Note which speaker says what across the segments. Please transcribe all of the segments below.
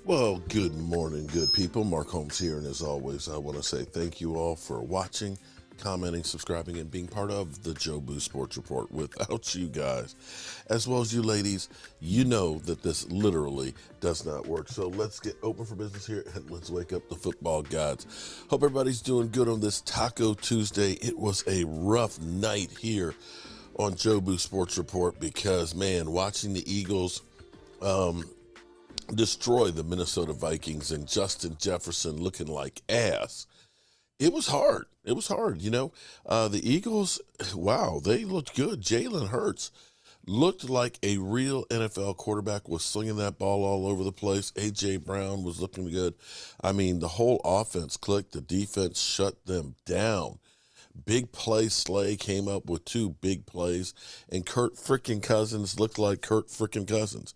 Speaker 1: Well, good morning, good people. Mark Holmes here, and as always, I want to say thank you all for watching, commenting, subscribing, and being part of the Joe Boo Sports Report. Without you guys, as well as you ladies, you know that this literally does not work. So let's get open for business here, and let's wake up the football gods. Hope everybody's doing good on this Taco Tuesday. It was a rough night here on Joe Boo Sports Report because, man, watching the Eagles destroy the Minnesota Vikings and Justin Jefferson looking like ass. It was hard. It was hard, The Eagles, wow, they looked good. Jalen Hurts looked like a real NFL quarterback, was slinging that ball all over the place. A.J. Brown was looking good. I mean, the whole offense clicked. The defense shut them down. Big play Slay came up with two big plays, and Kurt frickin' Cousins looked like Kurt frickin' Cousins.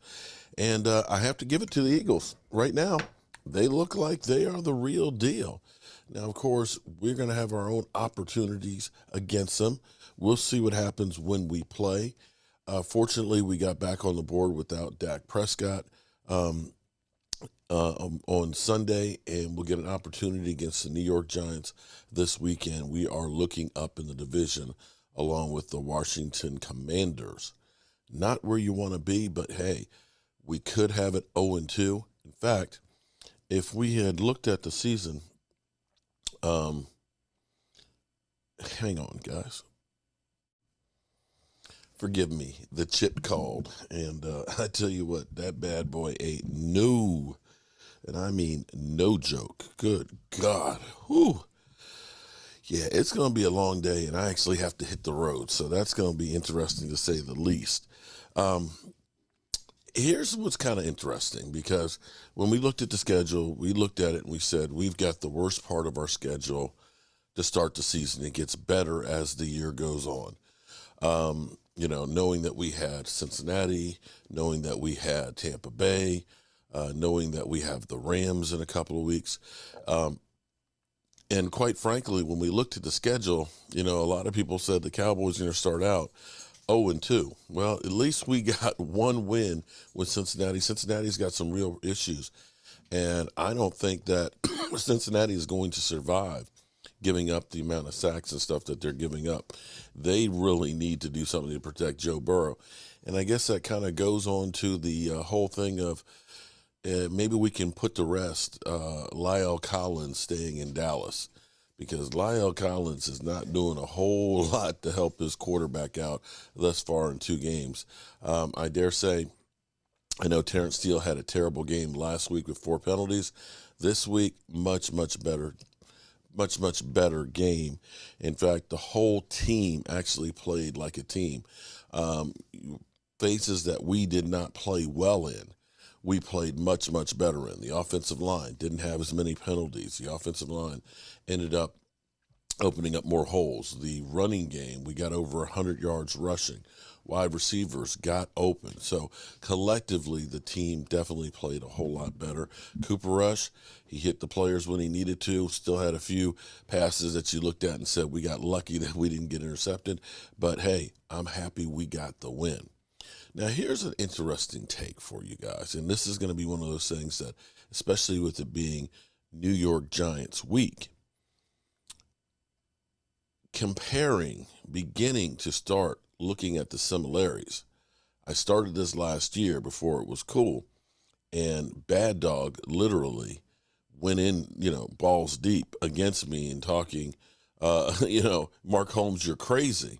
Speaker 1: And I have to give it to the Eagles right now. They look like they are the real deal. Now, of course, we're going to have our own opportunities against them. We'll see what happens when we play. Fortunately, we got back on the board without Dak Prescott on Sunday, and we'll get an opportunity against the New York Giants this weekend. We are looking up in the division along with the Washington Commanders. Not where you want to be, but hey, we could have it 0-2. In fact, if we had looked at the season, hang on, guys. Forgive me, the chip called, and I tell you what, that bad boy ate no, and I mean no joke. Good God. Whew. Yeah, it's going to be a long day, and I actually have to hit the road, so that's going to be interesting to say the least. Here's what's kind of interesting, because when we looked at the schedule, we looked at it and we said, we've got the worst part of our schedule to start the season. It gets better as the year goes on. Knowing that we had Cincinnati, knowing that we had Tampa Bay, knowing that we have the Rams in a couple of weeks. And quite frankly, when we looked at the schedule, a lot of people said the Cowboys are going to start out 0-2. Well, at least we got one win with Cincinnati. Cincinnati's got some real issues, and I don't think that Cincinnati is going to survive giving up the amount of sacks and stuff that they're giving up. They really need to do something to protect Joe Burrow, and I guess that kind of goes on to the whole thing of maybe we can put to rest Lyle Collins staying in Dallas, because Lyle Collins is not doing a whole lot to help his quarterback out thus far in two games. I dare say, I know Terrence Steele had a terrible game last week with 4 penalties. This week, much better game. In fact, the whole team actually played like a team. Phases that we did not play well in, we played much better in. The offensive line didn't have as many penalties. The offensive line ended up opening up more holes. The running game, we got over 100 yards rushing. Wide receivers got open. So collectively, the team definitely played a whole lot better. Cooper Rush, he hit the players when he needed to. Still had a few passes that you looked at and said, we got lucky that we didn't get intercepted. But hey, I'm happy we got the win. Now, here's an interesting take for you guys, and this is going to be one of those things that, especially with it being New York Giants week, beginning to start looking at the similarities. I started this last year before it was cool, and Bad Dog literally went in, balls deep against me and talking, Mark Holmes, you're crazy.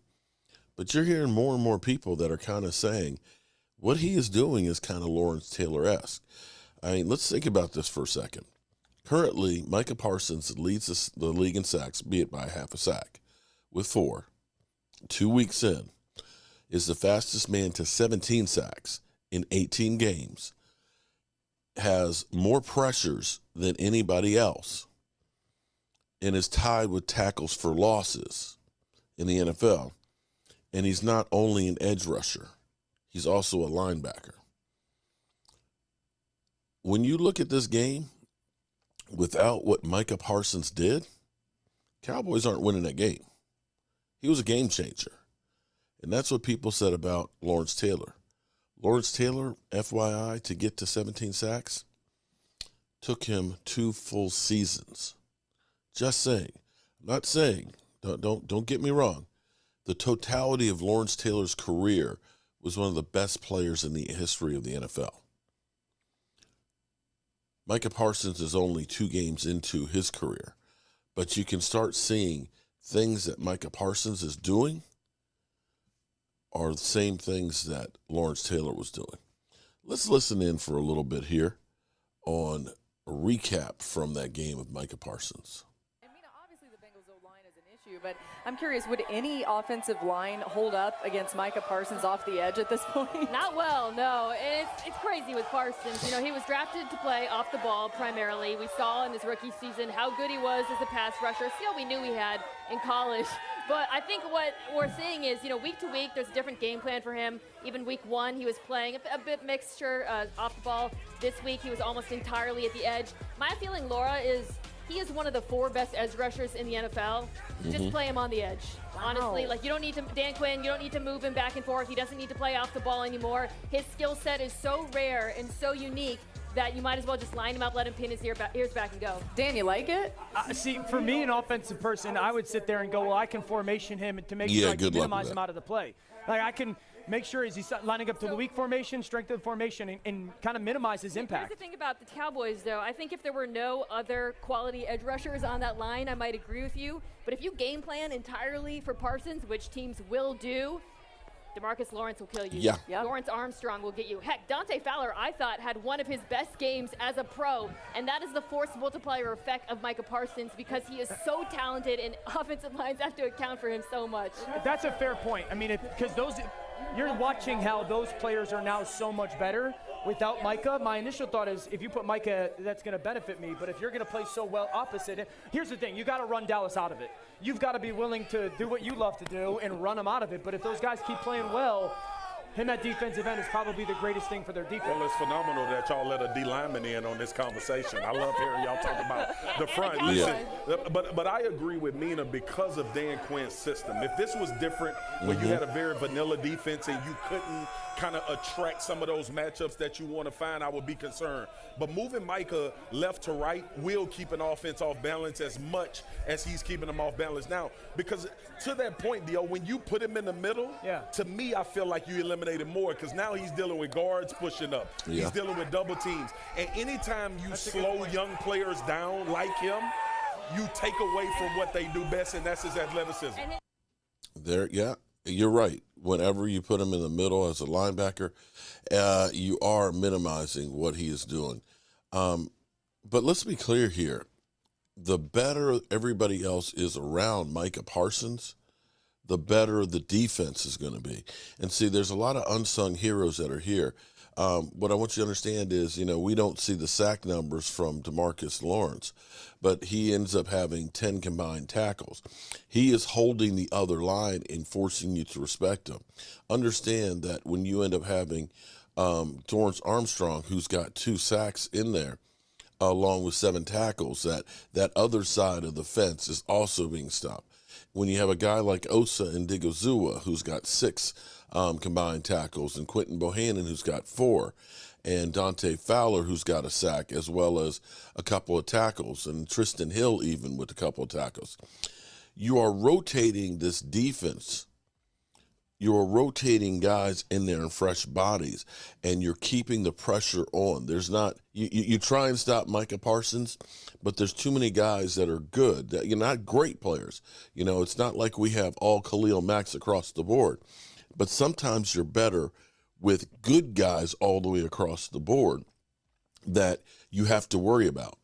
Speaker 1: But you're hearing more and more people that are kind of saying what he is doing is kind of Lawrence Taylor-esque. I mean, let's think about this for a second. Currently, Micah Parsons leads the league in sacks, be it by half a sack, with 4. 2 weeks in, is the fastest man to 17 sacks in 18 games, has more pressures than anybody else, and is tied with tackles for losses in the NFL. And he's not only an edge rusher, he's also a linebacker. When you look at this game, without what Micah Parsons did, Cowboys aren't winning that game. He was a game changer. And that's what people said about Lawrence Taylor. Lawrence Taylor, FYI, to get to 17 sacks, took him 2 full seasons. Just saying. I'm not saying, don't get me wrong. The totality of Lawrence Taylor's career was one of the best players in the history of the NFL. Micah Parsons is only 2 games into his career, but you can start seeing things that Micah Parsons is doing are the same things that Lawrence Taylor was doing. Let's listen in for a little bit here on a recap from that game of Micah Parsons.
Speaker 2: Obviously the Bengals O-line is an issue, but I'm curious, would any offensive line hold up against Micah Parsons off the edge at this point?
Speaker 3: Not well, no. It's crazy with Parsons. You know, he was drafted to play off the ball primarily. We saw in his rookie season how good he was as a pass rusher. Still, we knew he had in college. But I think what we're seeing is, you know, week to week, there's a different game plan for him. Even week 1, he was playing a bit mixture off the ball. This week, he was almost entirely at the edge. My feeling, Laura, is he is one of the 4 best edge rushers in the NFL. Just play him on the edge. Wow. Honestly, like, you don't need to, Dan Quinn, you don't need to move him back and forth. He doesn't need to play off the ball anymore. His skill set is so rare and so unique that you might as well just line him up, let him pin his ears back and go.
Speaker 2: Dan, you like it?
Speaker 4: See, for me, an offensive person, I would sit there and go, well, I can formation him to make sure I can minimize him out of the play. Like, I can make sure he's lining up to the weak formation, strength of the formation, and kind of minimize his impact.
Speaker 3: Here's the thing about the Cowboys, though. I think if there were no other quality edge rushers on that line, I might agree with you. But if you game plan entirely for Parsons, which teams will do, DeMarcus Lawrence will kill you.
Speaker 1: Yeah.
Speaker 2: Yep.
Speaker 3: Lawrence Armstrong will get you. Heck, Dante Fowler, I thought, had one of his best games as a pro, and that is the force multiplier effect of Micah Parsons because he is so talented, and offensive lines have to account for him so much.
Speaker 4: That's a fair point. I mean, because you're watching how those players are now so much better without Micah. My initial thought is if you put Micah, that's going to benefit me. But if you're going to play so well opposite, here's the thing. You got to run Dallas out of it. You've got to be willing to do what you love to do and run them out of it. But if those guys keep playing well, him at defensive end is probably the greatest thing for their defense.
Speaker 5: Well, it's phenomenal that y'all let a D lineman in on this conversation. I love hearing y'all talk about the front. Listen, but I agree with Mina because of Dan Quinn's system. If this was different, where you had a very vanilla defense and you couldn't kind of attract some of those matchups that you want to find, I would be concerned. But moving Micah left to right will keep an offense off balance as much as he's keeping them off balance now. Because to that point, Dio, when you put him in the middle, to me, I feel like you eliminated more because now he's dealing with guards pushing up. He's dealing with double teams. And anytime you slow young players down like him, you take away from what they do best, and that's his athleticism.
Speaker 1: You're right. Whenever you put him in the middle as a linebacker, you are minimizing what he is doing. But let's be clear here. The better everybody else is around Micah Parsons, the better the defense is going to be. And see, there's a lot of unsung heroes that are here. What I want you to understand is, you know, we don't see the sack numbers from DeMarcus Lawrence, but he ends up having 10 combined tackles. He is holding the other line and forcing you to respect him. Understand that when you end up having Dorrance Armstrong, who's got 2 sacks in there, along with 7 tackles, that other side of the fence is also being stopped. When you have a guy like Osa Ndigozua, who's got 6 combined tackles, and Quentin Bohannon, who's got 4, and Dante Fowler, who's got a sack, as well as a couple of tackles, and Tristan Hill even with a couple of tackles. You are rotating this defense. You are rotating guys in there and fresh bodies, and you're keeping the pressure on. There's not you try and stop Micah Parsons, but there's too many guys that are good. That you're not great players. You know, it's not like we have all Khalil Macks across the board, but sometimes you're better with good guys all the way across the board that you have to worry about.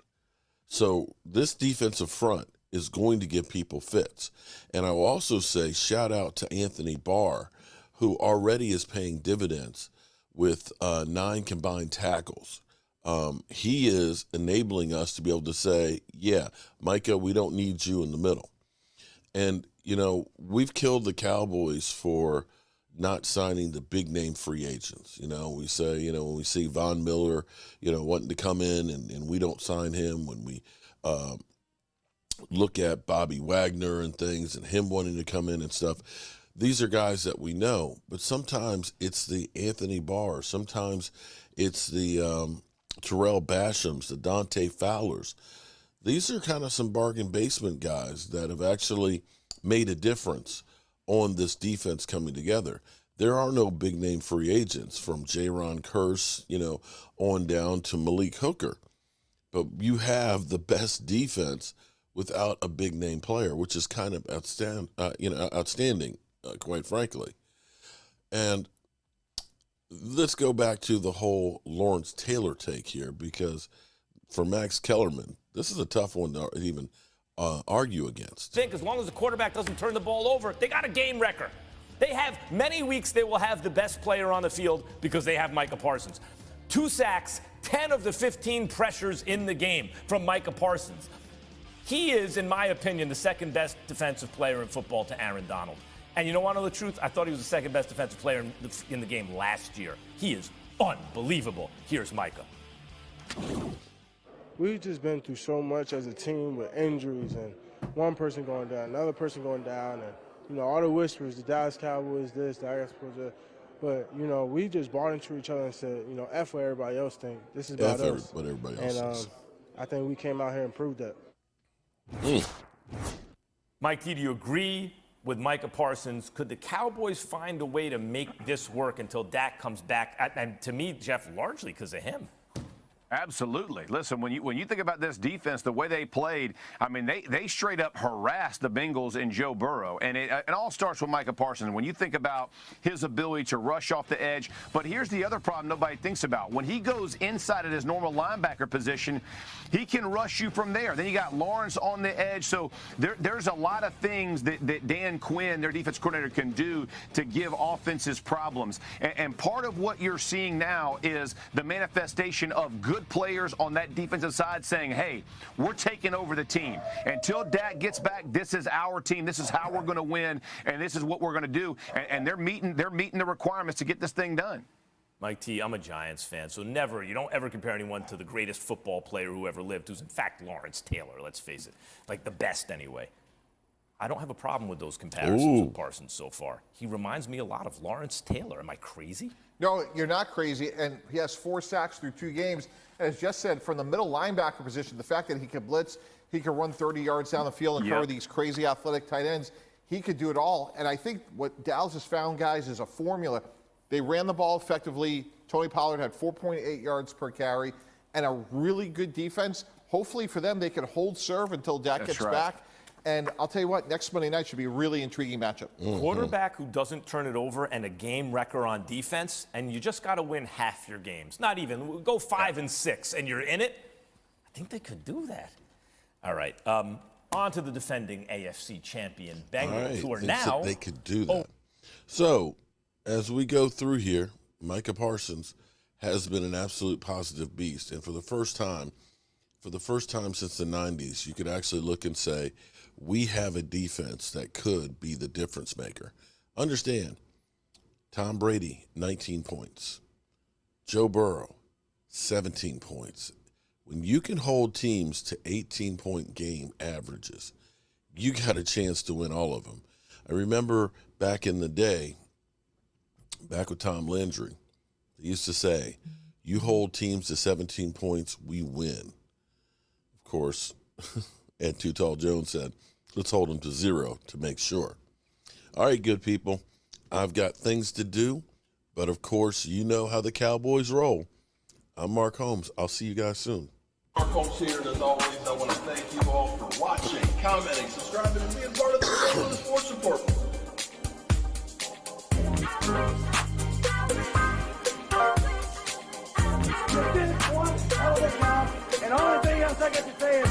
Speaker 1: So this defensive front is going to give people fits. And I will also say shout out to Anthony Barr, who already is paying dividends with 9 combined tackles. He is enabling us to be able to say, yeah, Micah, we don't need you in the middle. And, you know, we've killed the Cowboys for not signing the big name free agents. You know, we say, you know, when we see Von Miller, you know, wanting to come in and we don't sign him, when we look at Bobby Wagner and things and him wanting to come in and stuff, these are guys that we know. But sometimes it's the Anthony Barr. Sometimes it's the Terrell Bashams, the Dante Fowlers. These are kind of some bargain basement guys that have actually made a difference on this defense coming together. There are no big-name free agents from Jaron Kearse, on down to Malik Hooker. But you have the best defense without a big-name player, which is kind of outstanding, quite frankly. And let's go back to the whole Lawrence Taylor take here, because for Max Kellerman, this is a tough one to even argue against.
Speaker 6: I think as long as the quarterback doesn't turn the ball over, they got a game wrecker. They have many weeks they will have the best player on the field because they have Micah Parsons. 2 sacks, 10 of the 15 pressures in the game from Micah Parsons. He is, in my opinion, the second best defensive player in football to Aaron Donald. And you know what, know the truth? I thought he was the second best defensive player in the game last year. He is unbelievable. Here's Micah.
Speaker 7: We've just been through so much as a team with injuries and one person going down, another person going down, and all the whispers, the Dallas Cowboys this, the Dallas Cowboys. But we just bought into each other and said, F what everybody else think. This is about us.
Speaker 1: What everybody else
Speaker 7: and
Speaker 1: thinks.
Speaker 7: I think we came out here and proved that.
Speaker 6: Mike T, do you agree with Micah Parsons? Could the Cowboys find a way to make this work until Dak comes back? And to me, Jeff, largely because of him.
Speaker 8: Absolutely. Listen, when you think about this defense, the way they played, I mean, they straight up harassed the Bengals and Joe Burrow. And it all starts with Micah Parsons. When you think about his ability to rush off the edge. But here's the other problem nobody thinks about. When he goes inside of his normal linebacker position, he can rush you from there. Then you got Lawrence on the edge. So there's a lot of things that Dan Quinn, their defense coordinator, can do to give offenses problems. And part of what you're seeing now is the manifestation of good players on that defensive side saying, hey, we're taking over the team. Until Dak gets back, this is our team. This is how we're going to win, and this is what we're going to do. And they're meeting the requirements to get this thing done.
Speaker 6: Mike T, I'm a Giants fan, so you don't ever compare anyone to the greatest football player who ever lived, who's in fact Lawrence Taylor, let's face it. Like the best anyway. I don't have a problem with those comparisons with Parsons so far. He reminds me a lot of Lawrence Taylor. Am I crazy?
Speaker 9: No, you're not crazy, and he has 4 sacks through 2 games. And as Jess said, from the middle linebacker position, the fact that he can blitz, he can run 30 yards down the field and cover these crazy athletic tight ends, he could do it all. And I think what Dallas has found, guys, is a formula. They ran the ball effectively. Tony Pollard had 4.8 yards per carry and a really good defense. Hopefully for them, they can hold serve until Dak gets back. And I'll tell you what, next Monday night should be a really intriguing matchup.
Speaker 6: Quarterback who doesn't turn it over and a game wrecker on defense, and you just got to win half your games. Not even. Go 5 and 6, and you're in it. I think they could do that. All right. On to the defending AFC champion Bengals, who are now.
Speaker 1: They could do that. So, as we go through here, Micah Parsons has been an absolute positive beast. And for the first time since the 90s, you could actually look and say, we have a defense that could be the difference maker. Understand, Tom Brady, 19 points. Joe Burrow, 17 points. When you can hold teams to 18-point game averages, you got a chance to win all of them. I remember back in the day, back with Tom Landry, they used to say, you hold teams to 17 points, we win. Of course, Ed Too Tall Jones said, let's hold them to 0 to make sure. All right, good people, I've got things to do, but of course, you know how the Cowboys roll. I'm Mark Holmes. I'll see you guys soon.
Speaker 10: Mark Holmes here, and as always, I want to thank you all for watching, commenting, subscribing, and being part of the Sports Report.
Speaker 11: You did one hell of a job, and the only thing else I got to say is